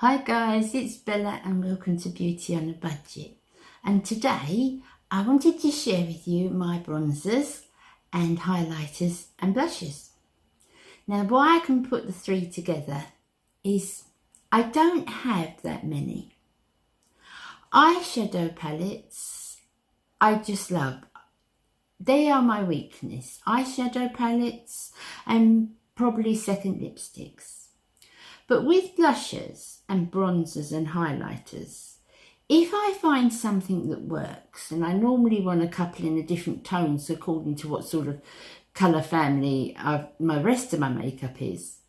Hi guys, it's Bella and welcome to Beauty on a Budget. And today I wanted to share with you my bronzers and highlighters and blushes. Now why I can put the three together is I don't have that many. Eyeshadow palettes I just love. They are my weakness. Eyeshadow palettes and probably second lipsticks. But with blushes and bronzers and highlighters, if I find something that works, and I normally want a couple in a different tones according to what sort of colour family my rest of my makeup is,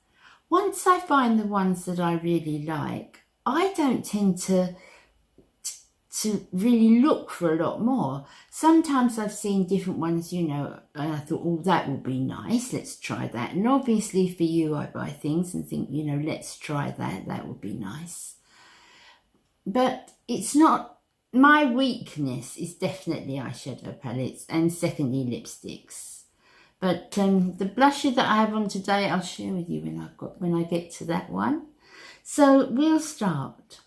once I find the ones that I really like, I don't tend to really look for a lot more. Sometimes I've seen different ones, you know, and I thought, oh, that will be nice, let's try that. And obviously for you, I buy things and think, you know, let's try that, that would be nice. But it's not, my weakness is definitely eyeshadow palettes and secondly lipsticks. But the blusher that I have on today, I'll share with you when I get to that one. So we'll start.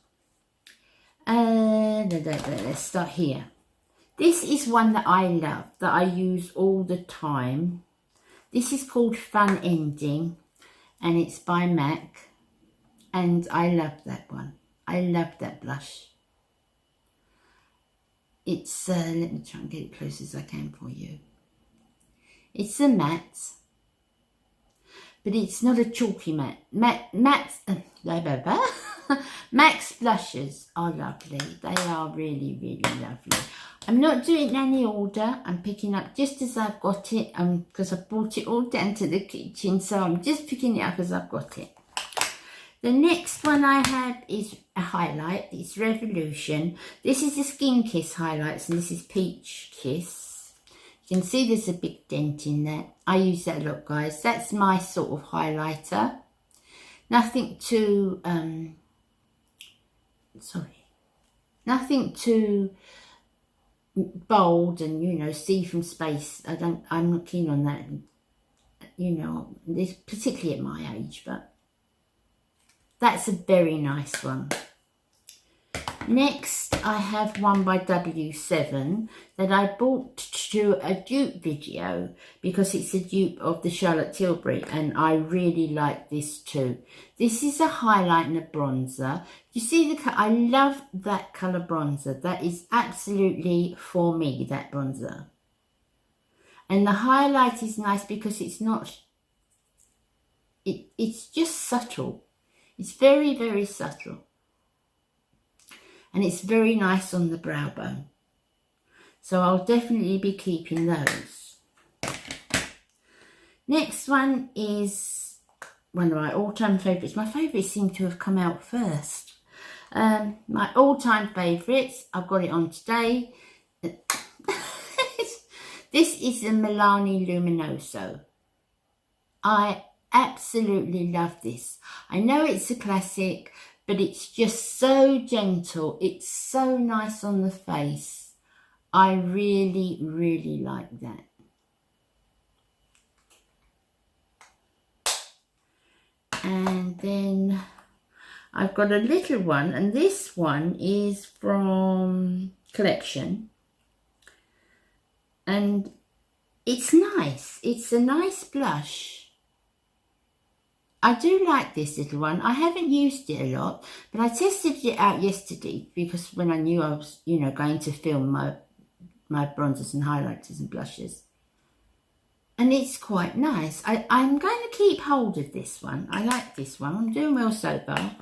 Let's start here. This is one that I love, that I use all the time. This is called Fun Ending and it's by MAC, and I love that one. I love that blush. It's let me try and get it close as I can for you. It's a matte, but it's not a chalky matte. MAC's blushes are lovely. They are really, really lovely. I'm not doing any order. I'm picking up just as I've got it because I brought it all down to the kitchen. So I'm just picking it up as I've got it. The next one I have is a highlight. It's Revolution. This is the Skin Kiss highlights and this is Peach Kiss. You can see there's a big dent in there. I use that a lot, guys. That's my sort of highlighter. Nothing too... nothing too bold and, you know, see from space. I'm not keen on that, you know, particularly at my age, but that's a very nice one. Next, I have one by W7 that I bought to a dupe video because it's a dupe of the Charlotte Tilbury and I really like this too. This is a highlight and a bronzer. You see the I love that colour bronzer. That is absolutely for me, that bronzer. And the highlight is nice because it's not, it's just subtle. It's very, very subtle. And it's very nice on the brow bone. So I'll definitely be keeping those. Next one is one of my all-time favourites. My favourites seem to have come out first. My all-time favourites, I've got it on today. This is the Milani Luminoso. I absolutely love this. I know it's a classic, but it's just so gentle. It's so nice on the face. I really, really like that. And then I've got a little one, and this one is from Collection. And it's nice. It's a nice blush. I do like this little one. I haven't used it a lot, but I tested it out yesterday because when I knew I was, you know, going to film my bronzers and highlighters and blushes. And it's quite nice. I'm going to keep hold of this one. I like this one. I'm doing well so far.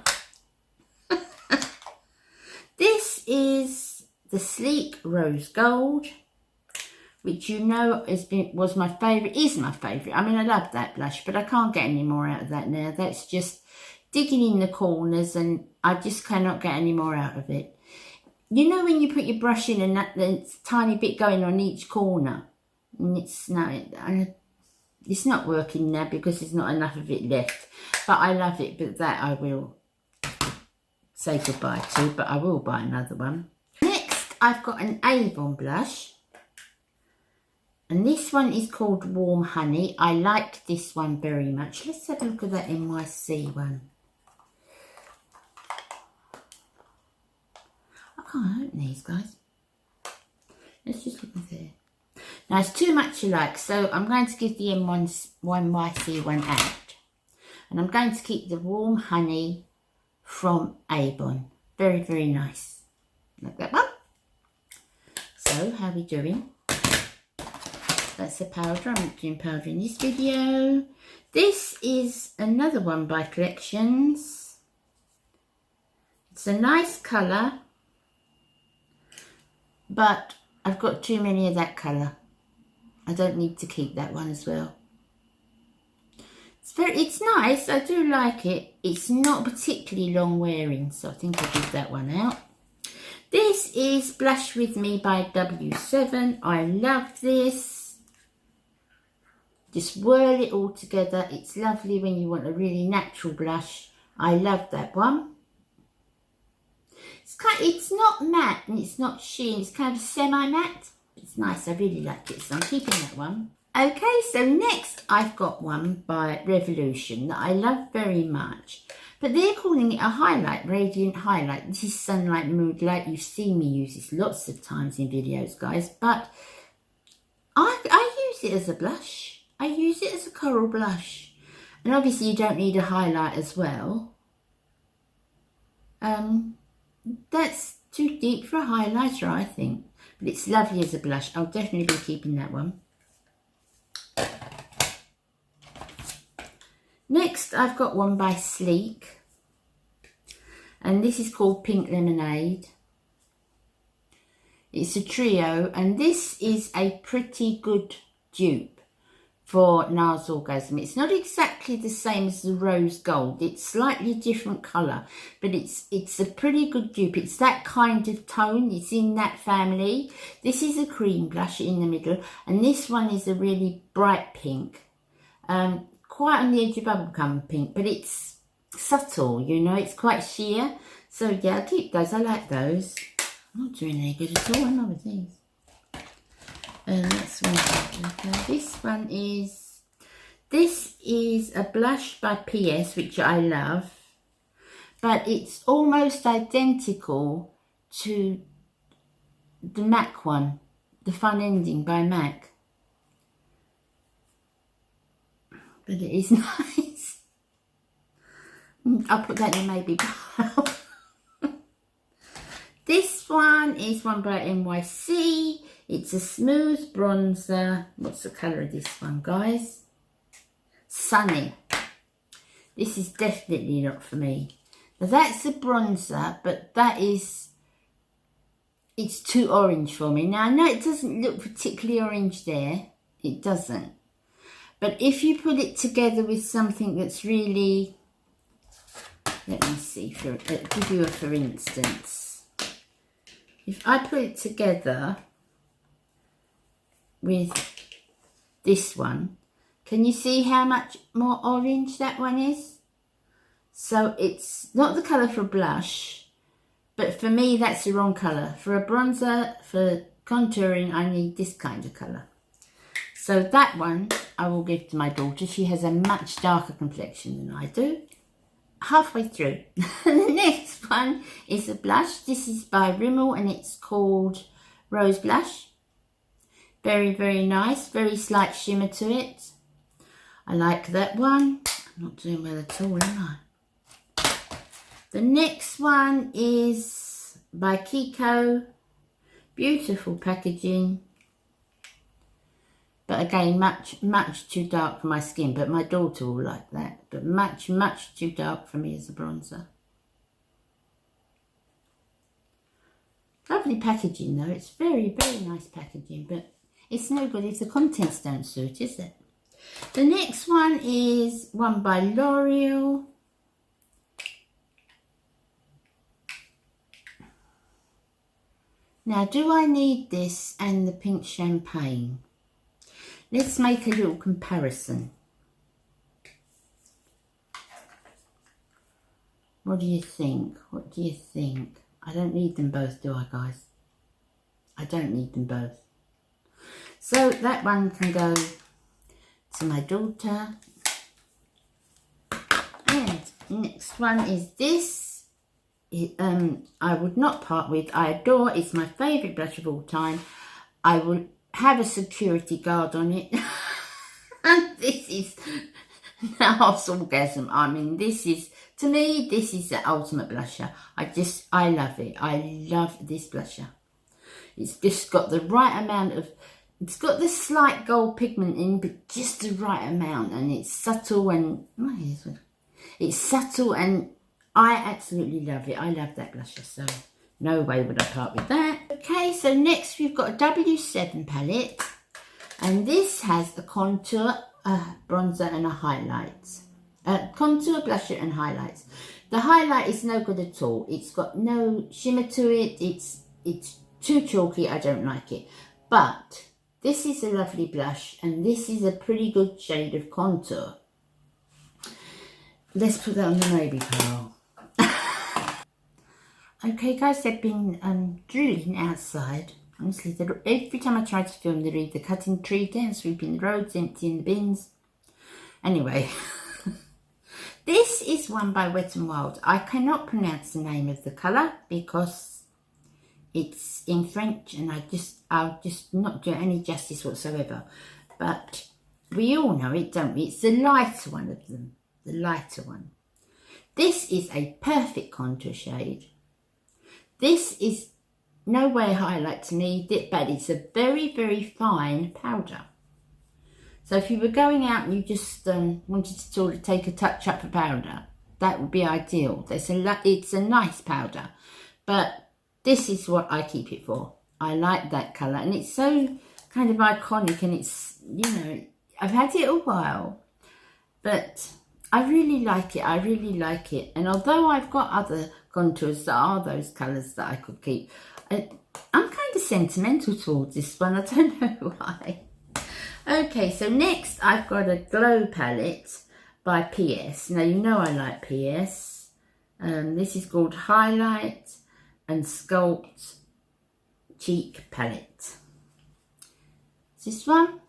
This is the Sleek Rose Gold, which you know was my favourite, is my favourite. I mean, I love that blush, but I can't get any more out of that now. That's just digging in the corners and I just cannot get any more out of it. You know when you put your brush in and there's a tiny bit going on each corner? And it's not working now because there's not enough of it left. But I love it, but that I will say goodbye to, but I will buy another one. Next, I've got an Avon blush. And this one is called Warm Honey. I like this one very much. Let's have a look at that NYC one. can't open these, guys. Let's just look at there. Now, it's too much alike, so I'm going to give the NYC one out. And I'm going to keep the Warm Honey from Avon. Very, very nice. Like that one. So, how are we doing? That's a powder. I'm not doing powder in this video. This is another one by Collections. It's a nice colour, but I've got too many of that colour. I don't need to keep that one as well. It's nice. I do like it. It's not particularly long wearing, so I think I'll give that one out. This is Blush With Me by W7. I love this. Just whirl it all together. It's lovely when you want a really natural blush. I love that one. It's not matte and it's not sheen. It's kind of semi-matte. It's nice. I really like it. So I'm keeping that one. Okay, so next I've got one by Revolution that I love very much. But they're calling it a highlight, radiant highlight. This is Sunlight Mood Light. You've seen me use this lots of times in videos, guys. But I use it as a blush. I use it as a coral blush. And obviously you don't need a highlight as well. That's too deep for a highlighter, I think. But it's lovely as a blush. I'll definitely be keeping that one. Next, I've got one by Sleek. And this is called Pink Lemonade. It's a trio. And this is a pretty good dupe for NARS Orgasm. It's not exactly the same as the Rose Gold. It's slightly different colour, but it's a pretty good dupe. It's that kind of tone. It's in that family. This is a cream blush in the middle, and this one is a really bright pink. Quite on the edge of bubblegum pink, but it's subtle, you know. It's quite sheer. So yeah, I'll keep those. I like those. I'm not doing any good at all, am I, with these? Next one, okay. This is a blush by PS, which I love, but it's almost identical to the MAC one, the Fun Ending by MAC, but it is nice. I'll put that in maybe pile. This one is one by NYC. It's a smooth bronzer. What's the colour of this one, guys? Sunny. This is definitely not for me. Now that's a bronzer, but it's too orange for me. Now I know it doesn't look particularly orange there. It doesn't. But if you put it together with something that's really, let me see, give you a for instance. If I put it together with this one, can you see how much more orange that one is? So it's not the colour for a blush, but for me that's the wrong colour. For a bronzer, for contouring, I need this kind of colour. So that one I will give to my daughter. She has a much darker complexion than I do. Halfway through. The next one is a blush. This is by Rimmel and it's called Rose Blush. Very, very nice. Very slight shimmer to it. I like that one. I'm not doing well at all, am I? The next one is by Kiko. Beautiful packaging. But again, much too dark for my skin. But my daughter will like that. But much too dark for me as a bronzer. Lovely packaging though. It's very, very nice packaging. But it's no good if the contents don't suit, is it? The next one is one by L'Oreal. Now, do I need this and the pink champagne? Let's make a little comparison. What do you think? What do you think? I don't need them both, do I, guys? I don't need them both. So that one can go to my daughter. And next one is this. I would not part with. I adore. It's my favourite blush of all time. I will have a security guard on it. And this is Nars Orgasm. I mean, this is, to me, this is the ultimate blusher. I love it. I love this blusher. It's just got the right amount of, it's got the slight gold pigment in, but just the right amount. And it's subtle and, it's subtle and I absolutely love it. I love that blusher, so no way would I part with that. Okay, so next we've got a W7 palette. And this has a contour, a bronzer and a highlight. Contour, blusher and highlights. The highlight is no good at all. It's got no shimmer to it. It's too chalky. I don't like it. But this is a lovely blush and this is a pretty good shade of contour. Let's put that on the maybe pile. Okay guys, they've been drilling outside. Honestly, every time I try to film, they're either cutting trees down, sweeping the roads, emptying the bins. Anyway, this is one by Wet n Wild. I cannot pronounce the name of the colour because it's in French and I'll just not do any justice whatsoever. But we all know it, don't we? It's the lighter one of them, the lighter one. This is a perfect contour shade. This is no way highlight to me, but it's a very, very fine powder. So if you were going out and you just wanted to sort of take a touch up of powder, that would be ideal. It's a nice powder, but this is what I keep it for. I like that colour and it's so kind of iconic and it's, you know, I've had it a while, but I really like it. I really like it. And although I've got other contours that are those colours that I could keep, I'm kind of sentimental towards this one. I don't know why. Okay, so next I've got a glow palette by PS. Now, you know I like PS. This is called Highlight and Sculpt Cheek Palette. It's this one.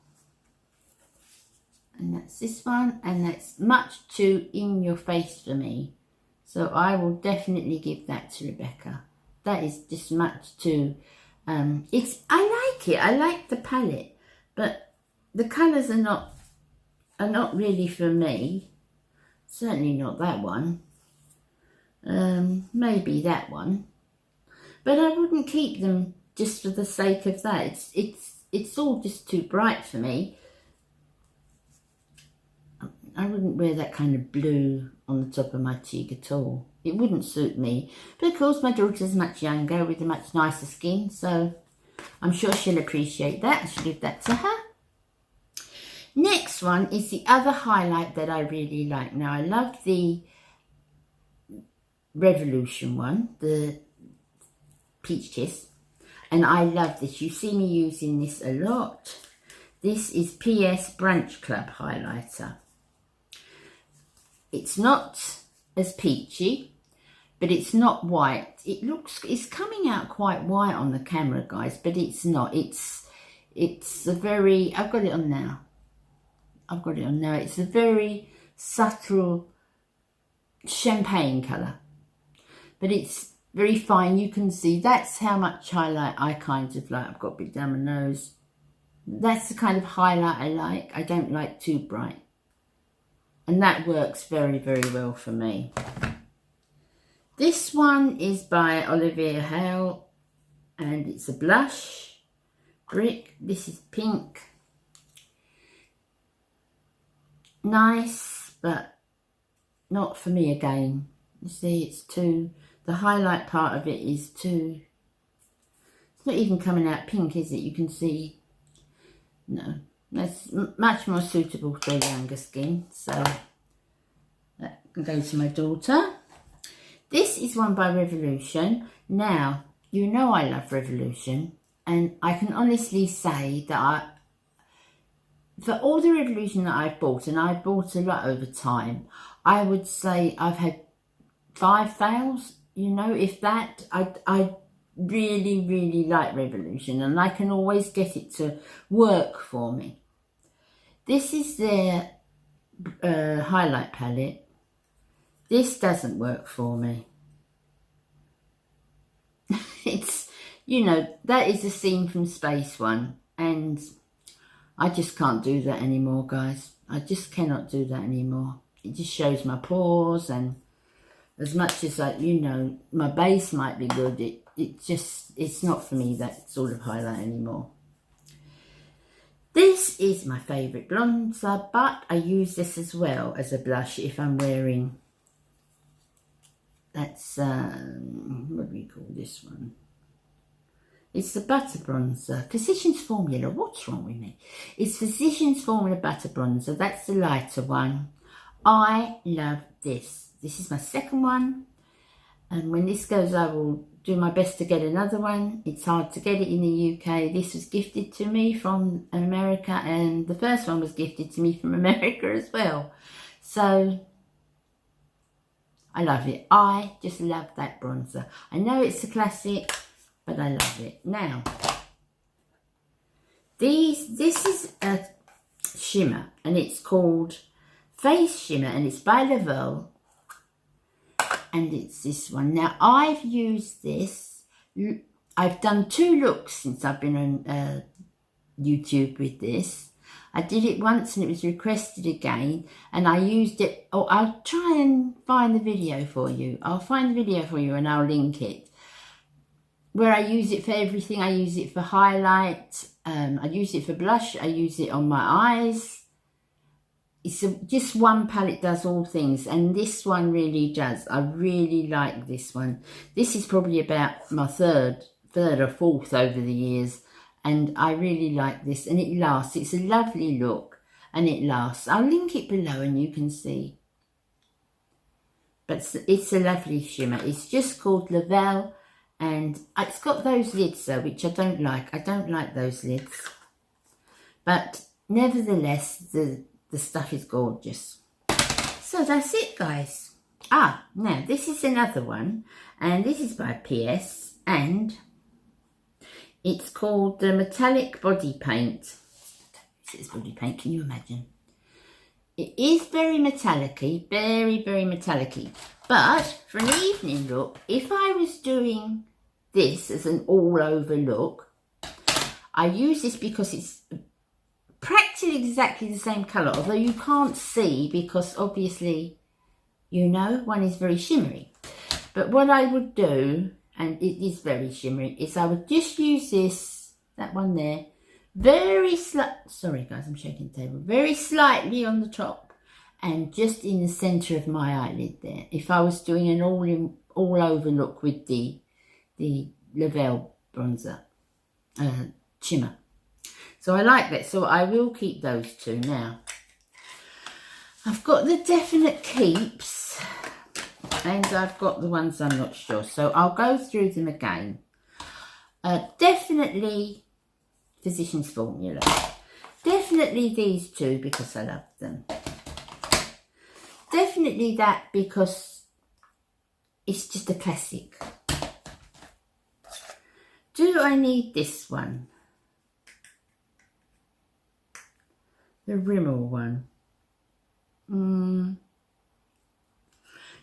And that's this one. And that's much too in your face for me. So I will definitely give that to Rebecca. That is just much too, I like it. I like the palette, but the colours are not really for me. Certainly not that one. Maybe that one. But I wouldn't keep them just for the sake of that. It's all just too bright for me. I wouldn't wear that kind of blue on the top of my cheek at all. It wouldn't suit me. But of course my daughter's much younger with a much nicer skin, so I'm sure she'll appreciate that. I should give that to her. Next one is the other highlight that I really like. Now, I love the Revolution one, the Peach Kiss, and I love this. You see me using this a lot. This is PS Brunch Club highlighter. It's not as peachy, but it's not white. It's coming out quite white on the camera, guys, but it's not. It's a very, I've got it on now. It's a very subtle champagne colour, but it's very fine. You can see that's how much highlight I kind of like. I've got a bit down my nose. That's the kind of highlight I like. I don't like too bright. And that works very, very well for me. This one is by Olivia Hale and it's a blush brick. This is pink. Nice, but not for me again. You see, it's too, the highlight part of it is too, it's not even coming out pink, is it? You can see, no. That's much more suitable for a younger skin, so that can go to my daughter. This is one by Revolution. Now, you know I love Revolution, and I can honestly say that for all the Revolution that I've bought, and I've bought a lot over time, I would say I've had 5 fails, you know, if that. I really, really like Revolution, and I can always get it to work for me. This is their highlight palette. This doesn't work for me. It's, you know, that is a scene from Space One, and I just can't do that anymore, guys. I just cannot do that anymore. It just shows my pores, and as much as, like, you know, my base might be good, it's not for me, that sort of highlight anymore. This is my favourite bronzer, but I use this as well as a blush if I'm wearing, that's, what do we call this one? It's the Butter Bronzer, Physicians Formula. What's wrong with me? It's Physicians Formula Butter Bronzer. That's the lighter one. I love this. This is my second one. And when this goes, I will do my best to get another one. It's hard to get it in the UK. This was gifted to me from America, and the first one was gifted to me from America as well. So I love it. I just love that bronzer. I know it's a classic, but I love it. Now, this is a shimmer, and it's called Face Shimmer, and it's by Lavelle, and it's this one. Now, I've used this. I've done 2 looks since I've been on YouTube with this. I did it once and it was requested again, and I used it. Oh, I'll try and find the video for you. I'll find the video for you and I'll link it. Where I use it for everything. I use it for highlight. I use it for blush. I use it on my eyes. It's just one palette does all things, and this one really does. I really like this one. This is probably about my third or fourth over the years, and I really like this, and it lasts. It's a lovely look, and it lasts. I'll link it below and you can see. But it's a lovely shimmer. It's just called Lavelle, and it's got those lids though, which I don't like. I don't like those lids. But nevertheless, the stuff is gorgeous. So that's it, guys. Now this is another one, and this is by PS, and it's called the Metallic Body Paint. It's body paint, can you imagine? It is very metallic-y, very, very metallic-y. But for an evening look, if I was doing this as an all-over look, I use this because it's practically exactly the same colour, although you can't see because obviously, you know, one is very shimmery. But what I would do, and it is very shimmery, is I would just use this, that one there, very sorry guys, I'm shaking the table, very slightly on the top and just in the centre of my eyelid there. If I was doing an all over look with the Lavelle bronzer shimmer. So I like that, so I will keep those 2 now. I've got the definite keeps, and I've got the ones I'm not sure, so I'll go through them again. Definitely Physicians Formula. Definitely these 2 because I love them. Definitely that because it's just a classic. Do I need this one? The Rimmel one.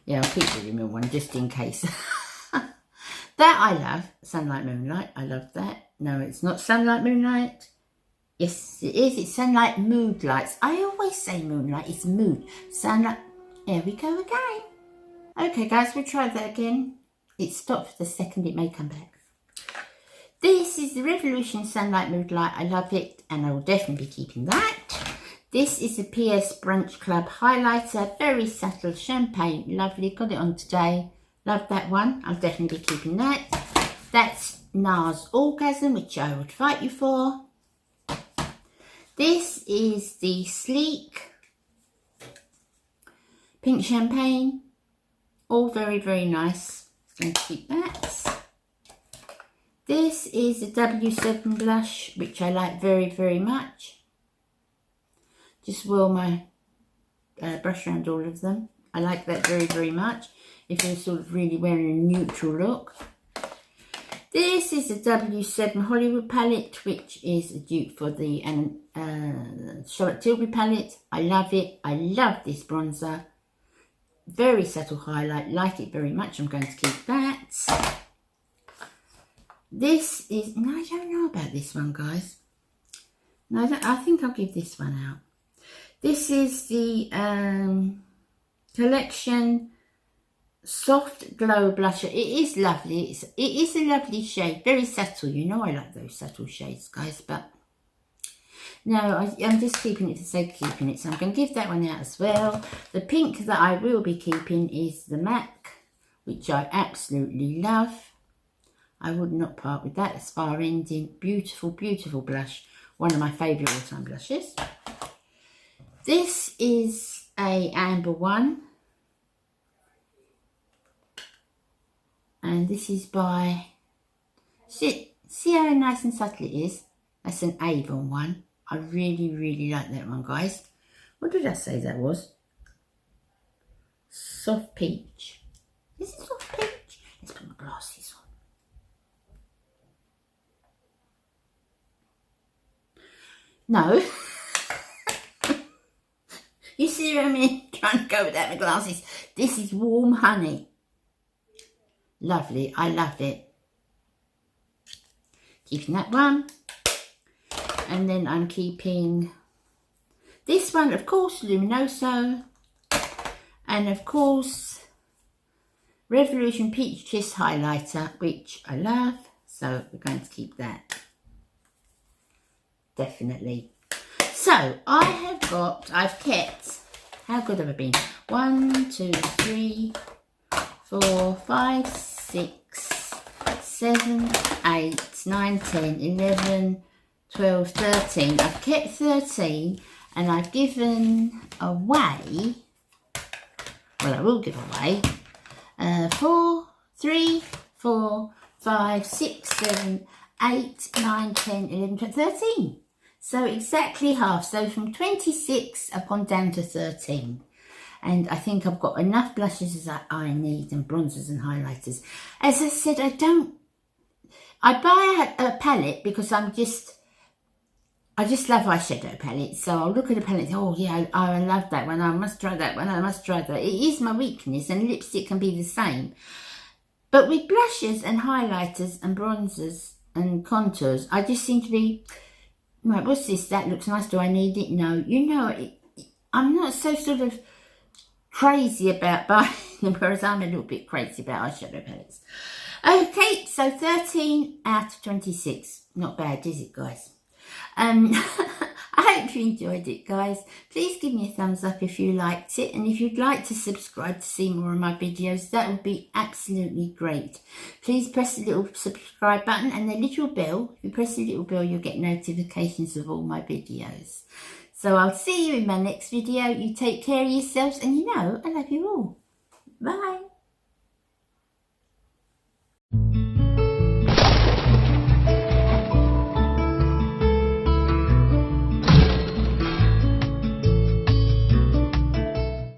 Yeah, I'll keep the Rimmel one just in case. That I love. Sunlight Moonlight. I love that. No, it's not Sunlight Moonlight. Yes, it is. It's Sunlight Mood Lights. I always say Moonlight. It's Mood. Sunlight. There we go again. Okay, guys, we'll try that again. It stopped for the second. It may come back. This is the Revolution Sunlight Mood Light. I love it, and I will definitely be keeping that. This is a PS Brunch Club highlighter. Very subtle champagne. Lovely. Got it on today. Love that one. I'll definitely be keeping that. That's NARS Orgasm, which I would fight you for. This is the Sleek Pink Champagne. All very, very nice. Going to keep that. This is the W7 blush, which I like very, very much. Just whirl my brush around all of them. I like that very, very much. If you're sort of really wearing a neutral look. This is the W7 Hollywood palette, which is a dupe for the Charlotte Tilbury palette. I love it. I love this bronzer. Very subtle highlight. Like it very much. I'm going to keep that. This is, no, I don't know about this one, guys. No, I think I'll give this one out. This is the Collection Soft Glow Blusher. It is lovely. It is a lovely shade. Very subtle. You know I like those subtle shades, guys. But no, I'm just keeping it for the sake of keeping it. So I'm going to give that one out as well. The pink that I will be keeping is the MAC, which I absolutely love. I would not part with that. It's far ending. Beautiful, beautiful blush. One of my favourite all-time blushes. This is a amber one. And this is by... See how nice and subtle it is? That's an Avon one. I really, really like that one, guys. What did I say that was? Soft peach. Is it soft peach? Let's put my glasses on. No. You see what I mean? Trying to go without my glasses. This is Warm Honey. Lovely. I loved it. Keeping that one. And then I'm keeping this one, of course, Luminoso. And of course, Revolution Peach Kiss Highlighter, which I love. So we're going to keep that. Definitely. So I've kept, how good have I been? 1, 2, 3, 4, 5, 6, 7, 8, 9, 10, 11, 12, 13. I've kept 13 and I've given away, well, I will give away 3, 4, 5, 6, 7, 8, 9, 10, 11, 12, 13. So exactly half. So from 26, I've gone down to 13. And I think I've got enough blushes as I need, and bronzers and highlighters. As I said, I buy a palette because I just love eyeshadow palettes. So I'll look at a palette and say, oh yeah, I love that one. I must try that one. I must try that. It is my weakness, and lipstick can be the same. But with blushes and highlighters and bronzers and contours, I just seem to be, right, what's this? That looks nice. Do I need it? No. You know, I'm not so sort of crazy about buying them, whereas I'm a little bit crazy about eyeshadow palettes. Okay, so 13 out of 26. Not bad, is it, guys? I hope you enjoyed it, guys. Please give me a thumbs up if you liked it, and if you'd like to subscribe to see more of my videos, that would be absolutely great. Please press the little subscribe button and the little bell. If you press the little bell, you'll get notifications of all my videos. So I'll see you in my next video. You take care of yourselves, and you know I love you all. Bye.